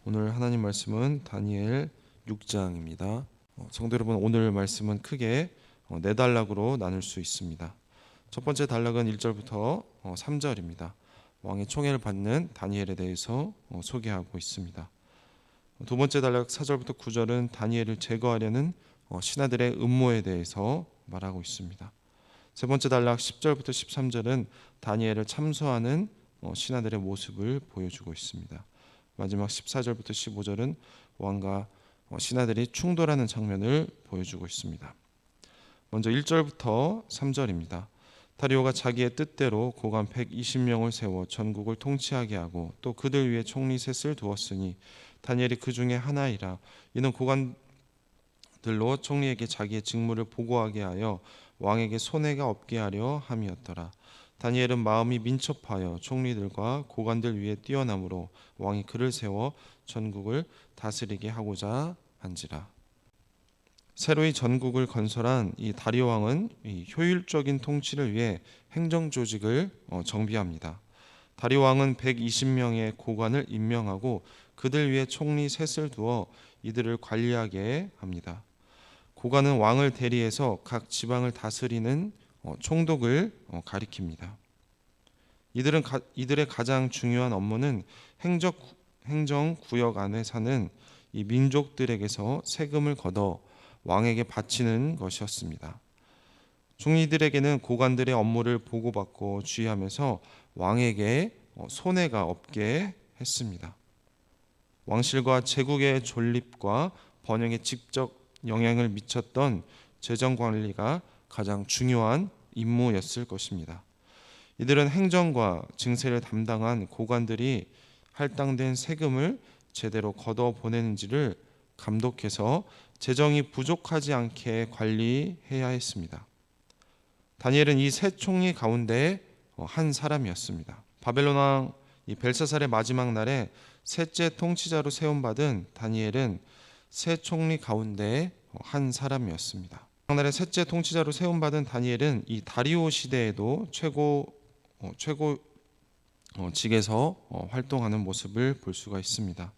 오늘 하나님 말씀은 다니엘 6장입니다. 성도 여러분, 오늘 말씀은 크게 네 단락으로 나눌 수 있습니다. 첫 번째 단락은 1절부터 3절입니다. 왕의 총애를 받는 다니엘에 대해서 소개하고 있습니다. 두 번째 단락 4절부터 9절은 다니엘을 제거하려는 신하들의 음모에 대해서 말하고 있습니다. 세 번째 단락 10절부터 13절은 다니엘을 참소하는 신하들의 모습을 보여주고 있습니다. 마지막 14절부터 15절은 왕과 신하들이 충돌하는 장면을 보여주고 있습니다. 먼저 1절부터 3절입니다. 다리오가 자기의 뜻대로 고관 120명을 세워 전국을 통치하게 하고 또 그들 위에 총리 셋을 두었으니 다니엘이 그 중에 하나이라. 이는 고관들로 총리에게 자기의 직무를 보고하게 하여 왕에게 손해가 없게 하려 함이었더라. 다니엘은 마음이 민첩하여 총리들과 고관들 위에 뛰어나므로 왕이 그를 세워 전국을 다스리게 하고자 한지라. 새로이 전국을 건설한 이 다리오 왕은 이 효율적인 통치를 위해 행정 조직을 정비합니다. 다리오 왕은 120명의 고관을 임명하고 그들 위에 총리 셋을 두어 이들을 관리하게 합니다. 고관은 왕을 대리해서 각 지방을 다스리는 총독을 가리킵니다. 이들의 가장 중요한 업무는 행정구역 안에 사는 이 민족들에게서 세금을 걷어 왕에게 바치는 것이었습니다. 총리들에게는 고관들의 업무를 보고받고 주의하면서 왕에게 손해가 없게 했습니다. 왕실과 제국의 존립과 번영에 직접 영향을 미쳤던 재정 관리가 가장 중요한 임무였을 것입니다. 이들은 행정과 증세를 담당한 고관들이 할당된 세금을 제대로 걷어 보내는지를 감독해서 재정이 부족하지 않게 관리해야 했습니다. 다니엘은 이 세 총리 가운데 한 사람이었습니다. 바벨론 왕 벨사살의 마지막 날에 셋째 통치자로 세움받은 다니엘은 세 총리 가운데 한 사람이었습니다. 당날의 셋째 통치자로 세움받은 다니엘은 이 다리오 시대에도 최고직에서 활동하는 모습을 볼 수가 있습니다.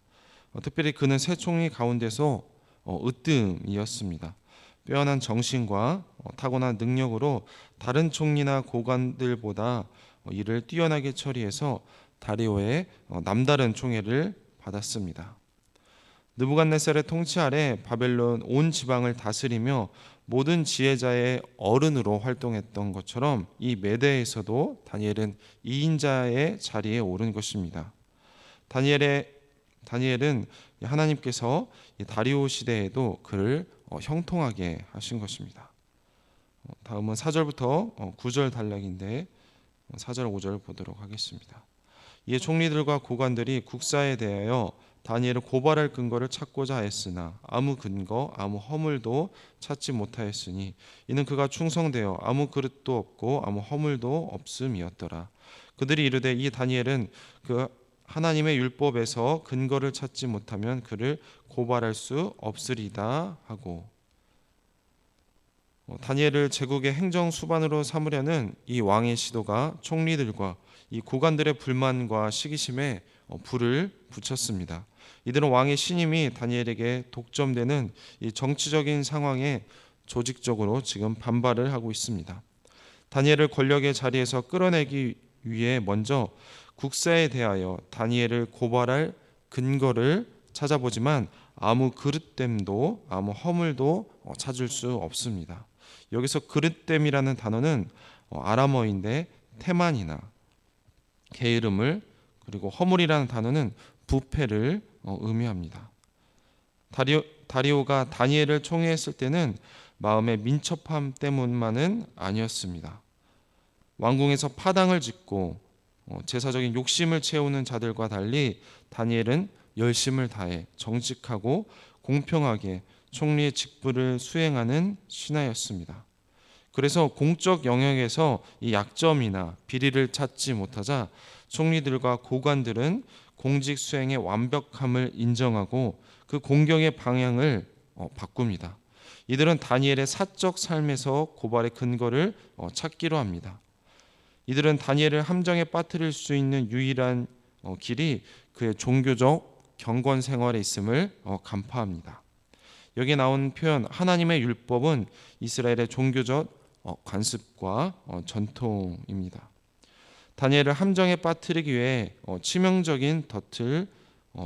특별히 그는 세 총리 가운데서 으뜸이었습니다. 빼어난 정신과 타고난 능력으로 다른 총리나 고관들보다 일을 뛰어나게 처리해서 다리오의 남다른 총애를 받았습니다. 느부갓네살의 통치 아래 바벨론 온 지방을 다스리며 모든 지혜자의 어른으로 활동했던 것처럼 이 메대에서도 다니엘은 2인자의 자리에 오른 것입니다. 다니엘은 하나님께서 다리오 시대에도 그를 형통하게 하신 것입니다. 다음은 4절부터 9절 단락인데 4절 5절 보도록 하겠습니다. 이에 총리들과 고관들이 국사에 대하여 다니엘을 고발할 근거를 찾고자 하였으나 아무 근거 아무 허물도 찾지 못하였으니 이는 그가 충성되어 아무 그릇도 없고 아무 허물도 없음이었더라. 그들이 이르되 이 다니엘은 그 하나님의 율법에서 근거를 찾지 못하면 그를 고발할 수 없으리다 하고, 다니엘을 제국의 행정 수반으로 삼으려는 이 왕의 시도가 총리들과 이 고관들의 불만과 시기심에 불을 붙였습니다. 이들은 왕의 신임이 다니엘에게 독점되는 이 정치적인 상황에 조직적으로 지금 반발을 하고 있습니다. 다니엘을 권력의 자리에서 끌어내기 위해 먼저 국사에 대하여 다니엘을 고발할 근거를 찾아보지만 아무 그릇됨도 아무 허물도 찾을 수 없습니다. 여기서 그릇됨이라는 단어는 아람어인데 테만이나 게으름을, 그리고 허물이라는 단어는 부패를 의미합니다. 다리오가 다니엘을 총애했을 때는 마음의 민첩함 때문만은 아니었습니다. 왕궁에서 파당을 짓고 제사적인 욕심을 채우는 자들과 달리 다니엘은 열심을 다해 정직하고 공평하게 총리의 직분을 수행하는 신하였습니다. 그래서 공적 영역에서 이 약점이나 비리를 찾지 못하자 총리들과 고관들은 공직 수행의 완벽함을 인정하고 그 공격의 방향을 바꿉니다. 이들은 다니엘의 사적 삶에서 고발의 근거를 찾기로 합니다. 이들은 다니엘을 함정에 빠뜨릴 수 있는 유일한 길이 그의 종교적 경건 생활에 있음을 간파합니다. 여기에 나온 표현 하나님의 율법은 이스라엘의 종교적 관습과 전통입니다. 다니엘을 함정에 빠뜨리기 위해 치명적인 덫을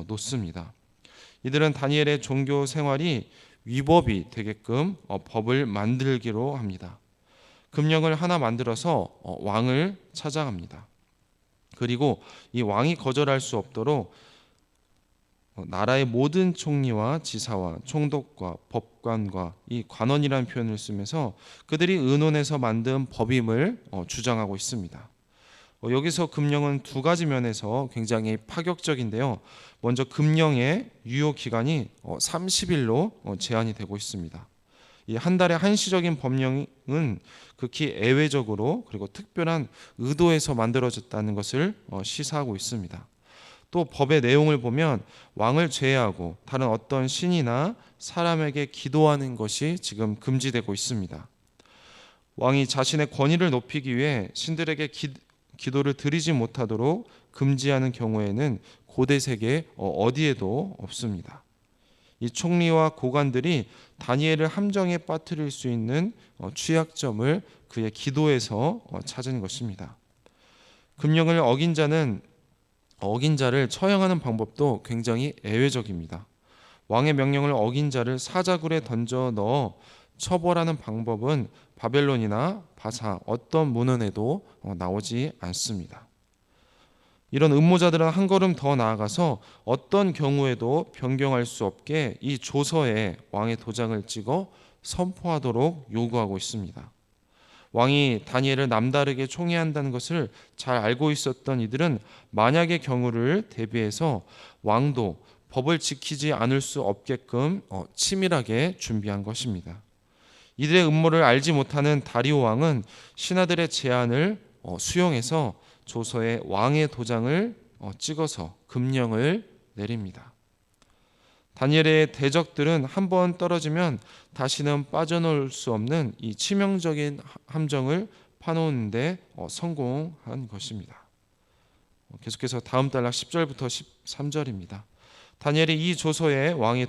놓습니다. 이들은 다니엘의 종교 생활이 위법이 되게끔 법을 만들기로 합니다. 금령을 하나 만들어서 왕을 찾아갑니다. 그리고 이 왕이 거절할 수 없도록 나라의 모든 총리와 지사와 총독과 법관과 이 관원이라는 표현을 쓰면서 그들이 의논해서 만든 법임을 주장하고 있습니다. 여기서 금령은 두 가지 면에서 굉장히 파격적인데요. 먼저 금령의 유효 기간이 30일로 제한이 되고 있습니다. 이 한 달의 한시적인 법령은 극히 예외적으로 그리고 특별한 의도에서 만들어졌다는 것을 시사하고 있습니다. 또 법의 내용을 보면 왕을 제외하고 다른 어떤 신이나 사람에게 기도하는 것이 지금 금지되고 있습니다. 왕이 자신의 권위를 높이기 위해 신들에게 기도를 드리지 못하도록 금지하는 경우에는 고대 세계 어디에도 없습니다. 이 총리와 고관들이 다니엘을 함정에 빠뜨릴 수 있는 취약점을 그의 기도에서 찾은 것입니다. 금령을 어긴 자를 처형하는 방법도 굉장히 예외적입니다. 왕의 명령을 어긴 자를 사자굴에 던져 넣어 처벌하는 방법은 바벨론이나 바사 어떤 문헌에도 나오지 않습니다. 이런 음모자들은 한 걸음 더 나아가서 어떤 경우에도 변경할 수 없게 이 조서에 왕의 도장을 찍어 선포하도록 요구하고 있습니다. 왕이 다니엘을 남다르게 총애한다는 것을 잘 알고 있었던 이들은 만약의 경우를 대비해서 왕도 법을 지키지 않을 수 없게끔 치밀하게 준비한 것입니다. 이들의 음모를 알지 못하는 다리오 왕은 신하들의 제안을 수용해서 조서에 왕의 도장을 찍어서 금령을 내립니다. 다니엘의 대적들은 한번 떨어지면 다시는 빠져나올 수 없는 이 치명적인 함정을 파놓는 데 성공한 것입니다. 계속해서 다음 단락 10절부터 13절입니다. 다니엘이 이 조서에 왕의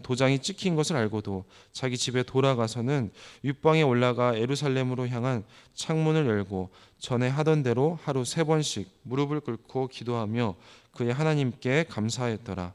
도장이 찍힌 것을 알고도 자기 집에 돌아가서는 윗방에 올라가 예루살렘으로 향한 창문을 열고 전에 하던 대로 하루 3번씩 무릎을 꿇고 기도하며 그의 하나님께 감사했더라.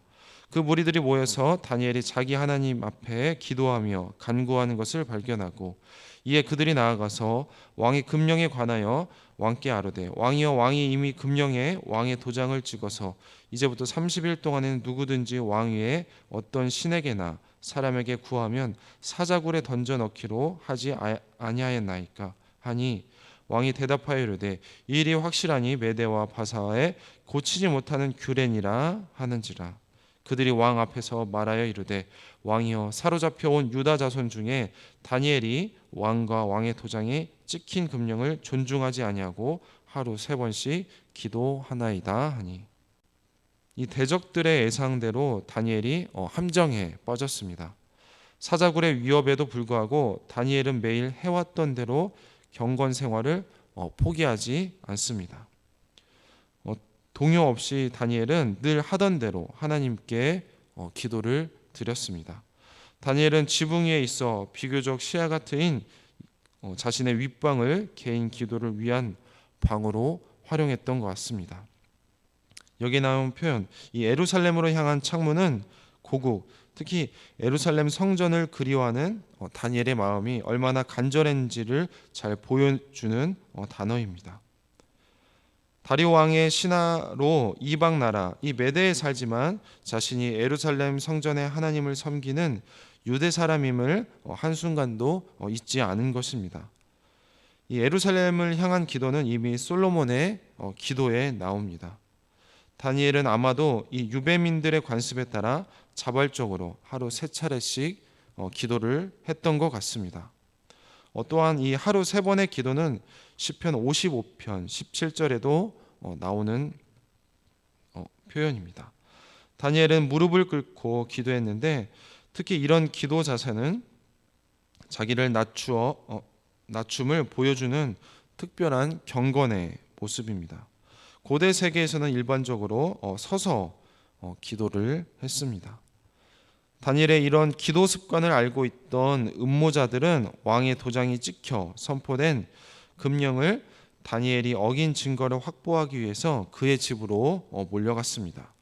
그 무리들이 모여서 다니엘이 자기 하나님 앞에 기도하며 간구하는 것을 발견하고 이에 그들이 나아가서 왕의 금령에 관하여 왕께 아뢰되 왕이여 왕이 이미 금령에 왕의 도장을 찍어서 이제부터 30일 동안에는 누구든지 왕 위에 어떤 신에게나 사람에게 구하면 사자굴에 던져 넣기로 하지 아니하였나이까 하니 왕이 대답하여 이르되 이 일이 확실하니 메대와 바사에 고치지 못하는 규례니라 하는지라. 그들이 왕 앞에서 말하여 이르되 왕이여 사로잡혀 온 유다 자손 중에 다니엘이 왕과 왕의 도장에 찍힌 금령을 존중하지 아니하고 하루 3번씩 기도하나이다 하니 이 대적들의 예상대로 다니엘이 함정에 빠졌습니다. 사자굴의 위협에도 불구하고 다니엘은 매일 해왔던 대로 경건 생활을 포기하지 않습니다. 동요 없이 다니엘은 늘 하던 대로 하나님께 기도를 드렸습니다. 다니엘은 지붕 위에 있어 비교적 시야가 트인 자신의 윗방을 개인 기도를 위한 방으로 활용했던 것 같습니다. 여기 나온 표현, 이 예루살렘으로 향한 창문은 고국, 특히 예루살렘 성전을 그리워하는 다니엘의 마음이 얼마나 간절한지를 잘 보여주는 단어입니다. 다리오 왕의 신하로 이방 나라 이 메대에 살지만 자신이 예루살렘 성전의 하나님을 섬기는 유대 사람임을 한순간도 잊지 않은 것입니다. 이 예루살렘을 향한 기도는 이미 솔로몬의 기도에 나옵니다. 다니엘은 아마도 이 유배민들의 관습에 따라 자발적으로 하루 3차례씩 기도를 했던 것 같습니다. 또한 이 하루 3번의 기도는 시편 55편 17절에도 나오는 표현입니다. 다니엘은 무릎을 꿇고 기도했는데 특히 이런 기도 자세는 자기를 낮춤을 보여주는 특별한 경건의 모습입니다. 고대 세계에서는 일반적으로 서서 기도를 했습니다. 다니엘의 이런 기도 습관을 알고 있던 음모자들은 왕의 도장이 찍혀 선포된 금령을 다니엘이 어긴 증거를 확보하기 위해서 그의 집으로 몰려갔습니다.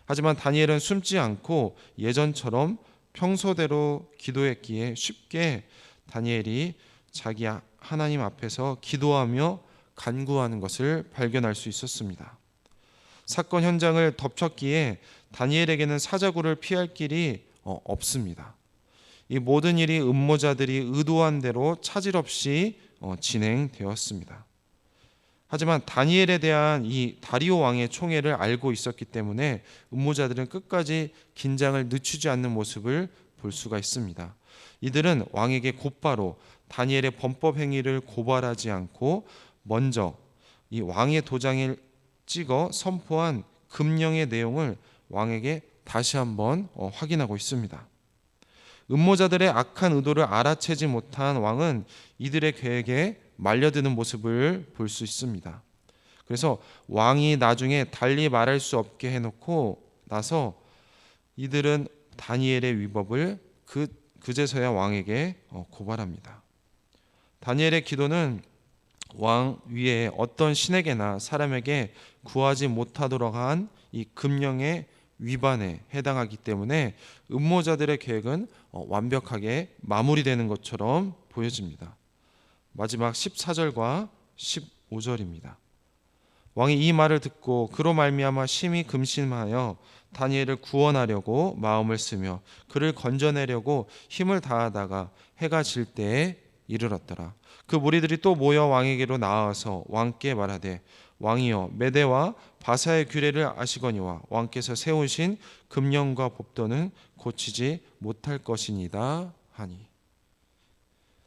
하지만 다니엘은 숨지 않고 예전처럼 평소대로 기도했기에 쉽게 다니엘이 자기 하나님 앞에서 기도하며 간구하는 것을 발견할 수 있었습니다. 사건 현장을 덮쳤기에 다니엘에게는 사자굴을 피할 길이 없습니다. 이 모든 일이 음모자들이 의도한 대로 차질 없이 진행되었습니다. 하지만 다니엘에 대한 이 다리오 왕의 총애를 알고 있었기 때문에 음모자들은 끝까지 긴장을 늦추지 않는 모습을 볼 수가 있습니다. 이들은 왕에게 곧바로 다니엘의 범법 행위를 고발하지 않고 먼저 이 왕의 도장을 찍어 선포한 금령의 내용을 왕에게 다시 한번 확인하고 있습니다. 음모자들의 악한 의도를 알아채지 못한 왕은 이들의 계획에 말려드는 모습을 볼 수 있습니다. 그래서 왕이 나중에 달리 말할 수 없게 해놓고 나서 이들은 다니엘의 위법을 그제서야 왕에게 고발합니다. 다니엘의 기도는 왕 위에 어떤 신에게나 사람에게 구하지 못하도록 한 이 금령의 위반에 해당하기 때문에 음모자들의 계획은 완벽하게 마무리되는 것처럼 보여집니다. 마지막 14절과 15절입니다. 왕이 이 말을 듣고 그로 말미암아 심히 금심하여 다니엘을 구원하려고 마음을 쓰며 그를 건져내려고 힘을 다하다가 해가 질 때에 이르렀더라. 그 무리들이 또 모여 왕에게로 나와서 왕께 말하되 왕이여 메대와 바사의 규례를 아시거니와 왕께서 세우신 금령과 법도는 고치지 못할 것이니이다 하니.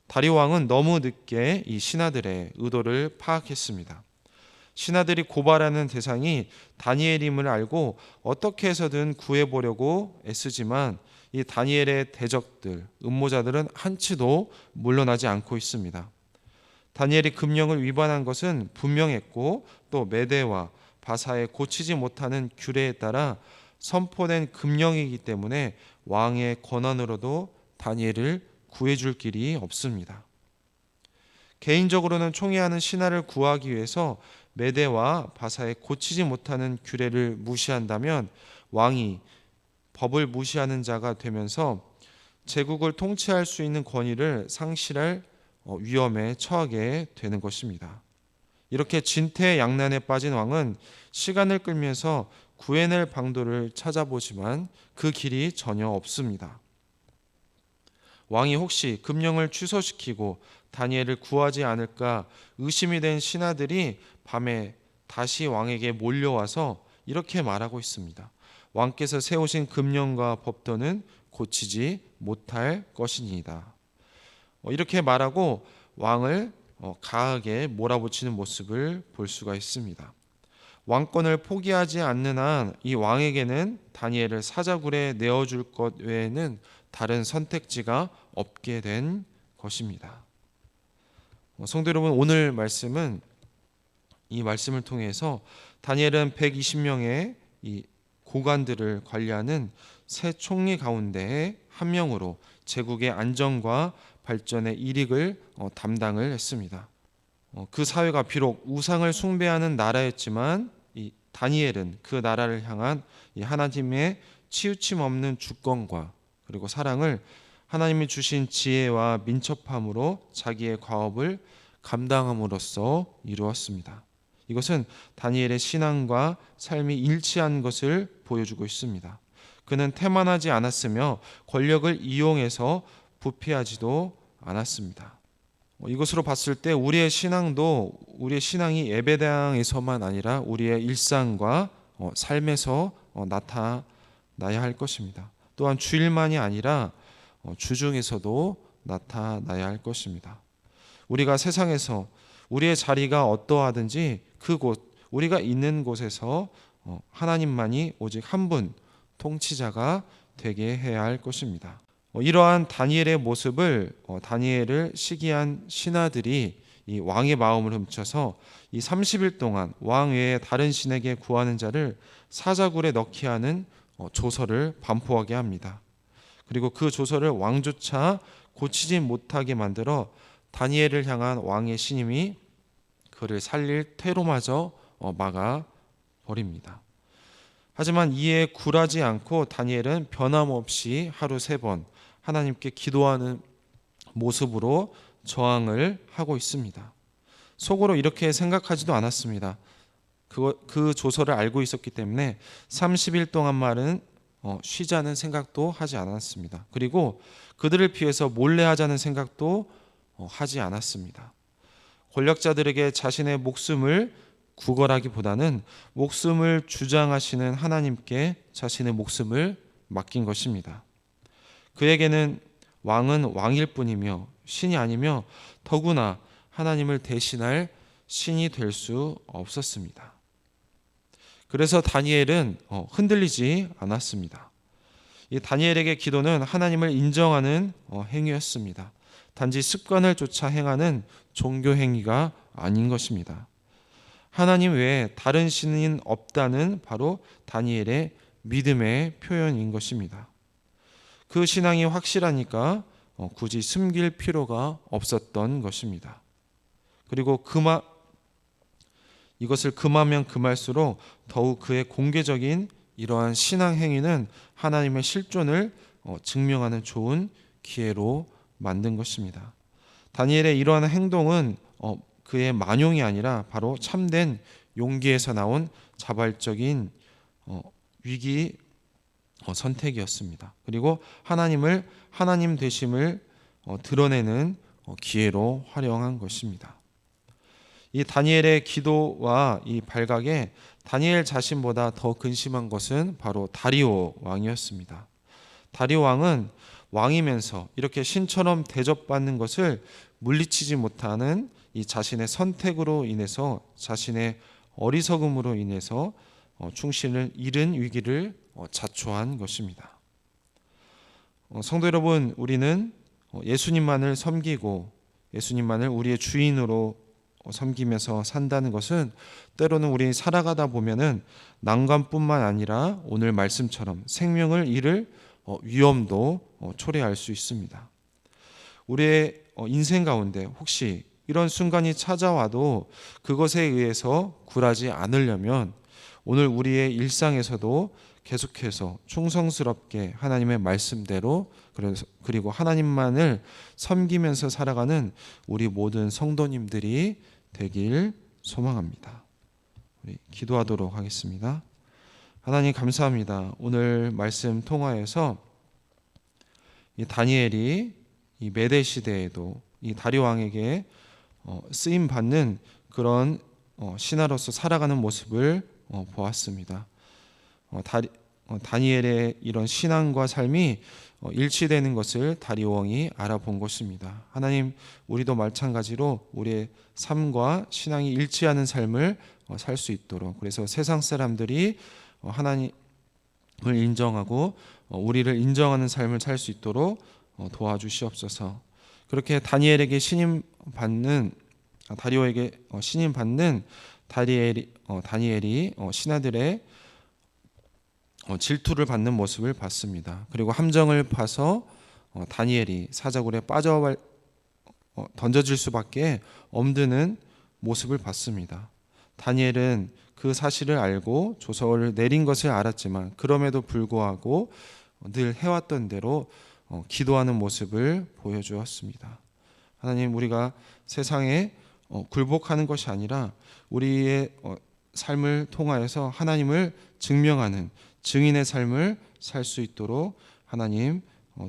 다리오 왕은 너무 늦게 이 신하들의 의도를 파악했습니다. 신하들이 고발하는 대상이 다니엘임을 알고 어떻게 해서든 구해보려고 애쓰지만 이 다니엘의 대적들, 음모자들은 한치도 물러나지 않고 있습니다. 다니엘이 금령을 위반한 것은 분명했고 또 메대와 바사의 고치지 못하는 규례에 따라 선포된 금령이기 때문에 왕의 권한으로도 다니엘을 구해줄 길이 없습니다. 개인적으로는 총애하는 신하를 구하기 위해서 메대와 바사의 고치지 못하는 규례를 무시한다면 왕이 법을 무시하는 자가 되면서 제국을 통치할 수 있는 권위를 상실할 위험에 처하게 되는 것입니다. 이렇게 진퇴양난에 빠진 왕은 시간을 끌면서 구해낼 방도를 찾아보지만 그 길이 전혀 없습니다. 왕이 혹시 금령을 취소시키고 다니엘을 구하지 않을까 의심이 된 신하들이 밤에 다시 왕에게 몰려와서 이렇게 말하고 있습니다. 왕께서 세우신 금령과 법도는 고치지 못할 것이니이다. 이렇게 말하고 왕을 가하게 몰아붙이는 모습을 볼 수가 있습니다. 왕권을 포기하지 않는 한 이 왕에게는 다니엘을 사자굴에 내어줄 것 외에는 다른 선택지가 없게 된 것입니다. 성도 여러분, 오늘 말씀은 이 말씀을 통해서 다니엘은 120명의 이 고관들을 관리하는 세 총리 가운데 한 명으로 제국의 안정과 발전의 일익을 담당을 했습니다. 그 사회가 비록 우상을 숭배하는 나라였지만 이 다니엘은 그 나라를 향한 이 하나님의 치우침 없는 주권과 그리고 사랑을 하나님이 주신 지혜와 민첩함으로 자기의 과업을 감당함으로써 이루었습니다. 이것은 다니엘의 신앙과 삶이 일치한 것을 보여주고 있습니다. 그는 태만하지 않았으며 권력을 이용해서 부패하지도 않았습니다. 이것으로 봤을 때 우리의 신앙이 예배당에서만 아니라 우리의 일상과 삶에서 나타나야 할 것입니다. 또한 주일만이 아니라 주중에서도 나타나야 할 것입니다. 우리가 세상에서 우리의 자리가 어떠하든지 그곳 우리가 있는 곳에서 하나님만이 오직 한 분 통치자가 되게 해야 할 것입니다. 이러한 다니엘의 모습을 다니엘을 시기한 신하들이 이 왕의 마음을 훔쳐서 이 30일 동안 왕 외에 다른 신에게 구하는 자를 사자굴에 넣게 하는 조서를 반포하게 합니다. 그리고 그 조서를 왕조차 고치지 못하게 만들어 다니엘을 향한 왕의 신임이 그를 살릴 퇴로마저 막아 버립니다. 하지만 이에 굴하지 않고 다니엘은 변함없이 하루 3번 하나님께 기도하는 모습으로 저항을 하고 있습니다. 속으로 이렇게 생각하지도 않았습니다. 그 조서를 알고 있었기 때문에 30일 동안만은 쉬자는 생각도 하지 않았습니다. 그리고 그들을 피해서 몰래 하자는 생각도 하지 않았습니다. 권력자들에게 자신의 목숨을 구걸하기보다는 목숨을 주장하시는 하나님께 자신의 목숨을 맡긴 것입니다. 그에게는 왕은 왕일 뿐이며 신이 아니며 더구나 하나님을 대신할 신이 될 수 없었습니다. 그래서 다니엘은 흔들리지 않았습니다. 이 다니엘에게 기도는 하나님을 인정하는 행위였습니다. 단지 습관을 쫓아 행하는 종교 행위가 아닌 것입니다. 하나님 외에 다른 신은 없다는 바로 다니엘의 믿음의 표현인 것입니다. 그 신앙이 확실하니까 굳이 숨길 필요가 없었던 것입니다. 그리고 이것을 금하면 금할수록 더욱 그의 공개적인 이러한 신앙 행위는 하나님의 실존을 증명하는 좋은 기회로 만든 것입니다. 다니엘의 이러한 행동은 그의 만용이 아니라 바로 참된 용기에서 나온 자발적인 위기 선택이었습니다. 그리고 하나님 되심을 드러내는 기회로 활용한 것입니다. 이 다니엘의 기도와 이 발각에 다니엘 자신보다 더 근심한 것은 바로 다리오 왕이었습니다. 다리오 왕은 왕이면서 이렇게 신처럼 대접받는 것을 물리치지 못하는 이 자신의 선택으로 인해서 자신의 어리석음으로 인해서 충신을 잃은 위기를 자초한 것입니다. 성도 여러분, 우리는 예수님만을 섬기고 예수님만을 우리의 주인으로 섬기면서 산다는 것은 때로는 우리 살아가다 보면은 난관뿐만 아니라 오늘 말씀처럼 생명을 잃을 위험도 초래할 수 있습니다. 우리의 인생 가운데 혹시 이런 순간이 찾아와도 그것에 의해서 굴하지 않으려면 오늘 우리의 일상에서도 계속해서 충성스럽게 하나님의 말씀대로 그리고 하나님만을 섬기면서 살아가는 우리 모든 성도님들이 되길 소망합니다. 우리 기도하도록 하겠습니다. 하나님 감사합니다. 오늘 말씀 통하여서 이 다니엘이 이 메대 시대에도 이 다리오 왕에게 쓰임 받는 그런 신하로서 살아가는 모습을 보았습니다. 다니엘의 이런 신앙과 삶이 일치되는 것을 다리오 왕이 알아본 것입니다. 하나님, 우리도 마찬가지로 우리의 삶과 신앙이 일치하는 삶을 살 수 있도록, 그래서 세상 사람들이 하나님을 인정하고 우리를 인정하는 삶을 살 수 있도록 도와주시옵소서. 그렇게 다니엘에게 다리오에게 신임받는 다니엘이 신하들의 질투를 받는 모습을 봤습니다. 그리고 함정을 파서 다니엘이 사자굴에 던져질 수밖에 없는 모습을 봤습니다. 다니엘은 그 사실을 알고 조서를 내린 것을 알았지만 그럼에도 불구하고 늘 해왔던 대로 기도하는 모습을 보여주었습니다. 하나님, 우리가 세상에 굴복하는 것이 아니라 우리의 삶을 통하여서 하나님을 증명하는 증인의 삶을 살 수 있도록 하나님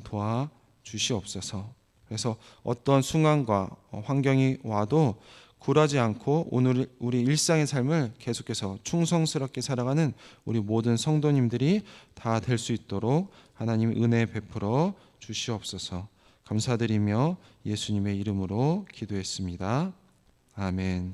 도와주시옵소서. 그래서 어떤 순간과 환경이 와도 굴하지 않고 오늘 우리 일상의 삶을 계속해서 충성스럽게 살아가는 우리 모든 성도님들이 다 될 수 있도록 하나님 은혜 베풀어 주시옵소서. 감사드리며 예수님의 이름으로 기도했습니다. 아멘.